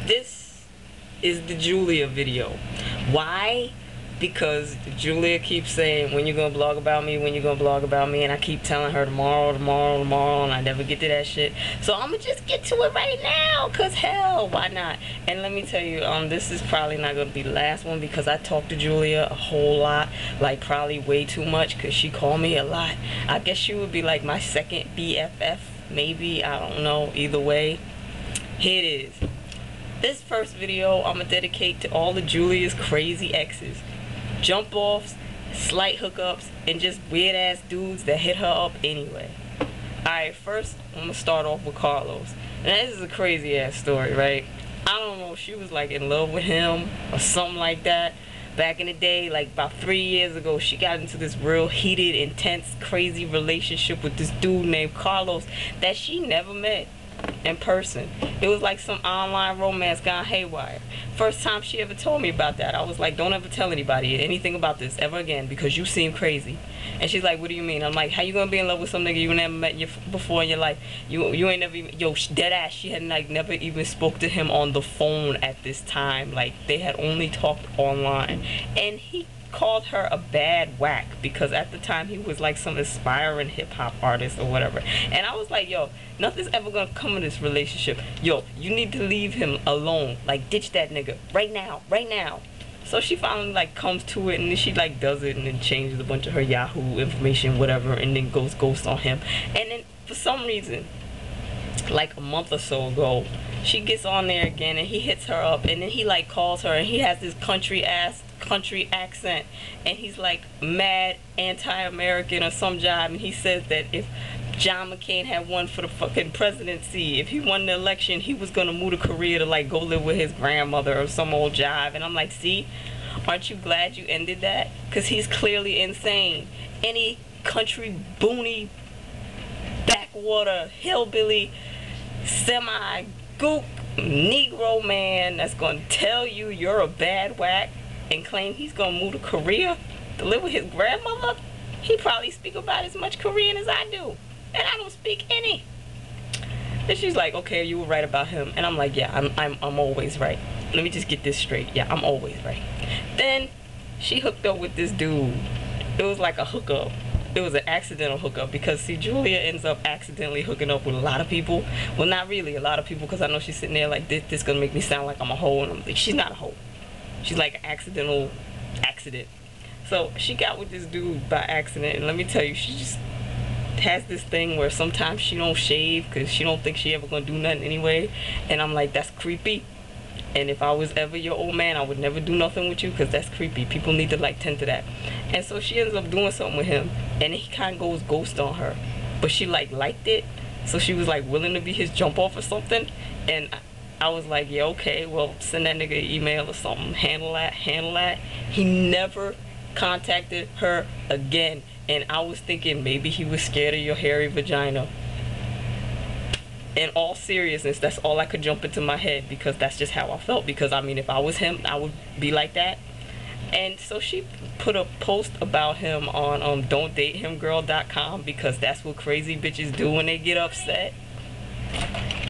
This is the Julia video. Why? Because Julia keeps saying, when you gonna blog about me, when you gonna blog about me, and I keep telling her tomorrow, and I never get to that shit. So I'm gonna just get to it right now, cause hell, why not? And let me tell you, this is probably not gonna be the last one, because I talked to Julia a whole lot, like probably way too much, cause she called me a lot. I guess she would be like my second BFF, maybe, I don't know, either way. Here it is. This first video I'm gonna dedicate to all of Julia's crazy exes. Jump offs, slight hookups, and just weird ass dudes that hit her up anyway. Alright, first I'm gonna start off with Carlos. Now this is a crazy ass story, right? I don't know if she was like in love with him or something like that. Back in the day, like about 3 years ago, she got into this real heated, intense, crazy relationship with this dude named Carlos that she never met in person. It was like some online romance gone haywire. First time she ever told me about that, I was like, don't ever tell anybody anything about this ever again, because you seem crazy. And she's like, what do you mean? I'm like, how you gonna be in love with some nigga you never met before in your life? You ain't never even, yo, dead ass, she had like never even spoke to him on the phone at this time. Like, they had only talked online. And he called her a bad whack, because at the time he was like some aspiring hip-hop artist or whatever. And I was like, yo, nothing's ever gonna come of this relationship. Yo, you need to leave him alone. Like, ditch that nigga right now, right now. So she finally like comes to it, and then she like does it, and then changes a bunch of her Yahoo information, whatever, and then goes ghost on him. And then for some reason, like a month or so ago, she gets on there again, and he hits her up, and then he like calls her, and he has this country accent, and he's like mad anti-American or some jive, and he says that if John McCain had won for the fucking presidency, if he won the election, he was gonna move to Korea to like go live with his grandmother or some old jive. And I'm like, see, aren't you glad you ended that? Because he's clearly insane. Any country boony, backwater, hillbilly, semi-gook Negro man that's gonna tell you you're a bad whack and claim he's gonna move to Korea to live with his grandmother, he probably speak about as much Korean as I do, and I don't speak any. And she's like, okay, you were right about him. And I'm like, yeah, I'm always right. Let me just get this straight. Yeah, I'm always right. Then she hooked up with this dude. It was like a hookup. It was an accidental hookup, because see, Julia ends up accidentally hooking up with a lot of people. Well, not really a lot of people, because I know she's sitting there like, this gonna make me sound like I'm a hoe, and I'm like, she's not a hoe. She's like an accidental accident. So she got with this dude by accident, and let me tell you, she just has this thing where sometimes she don't shave because she don't think she ever gonna do nothing anyway. And I'm like, that's creepy. And if I was ever your old man, I would never do nothing with you, because that's creepy. People need to like tend to that. And so she ends up doing something with him, and he kind of goes ghost on her, but she like liked it, so she was like willing to be his jump off or something. And I was like, yeah, okay, well, send that nigga an email or something, handle that. He never contacted her again. And I was thinking maybe he was scared of your hairy vagina. In all seriousness, that's all I could jump into my head, because that's just how I felt. Because I mean, if I was him, I would be like that. And so she put a post about him on don'tdatehimgirl.com, because that's what crazy bitches do when they get upset.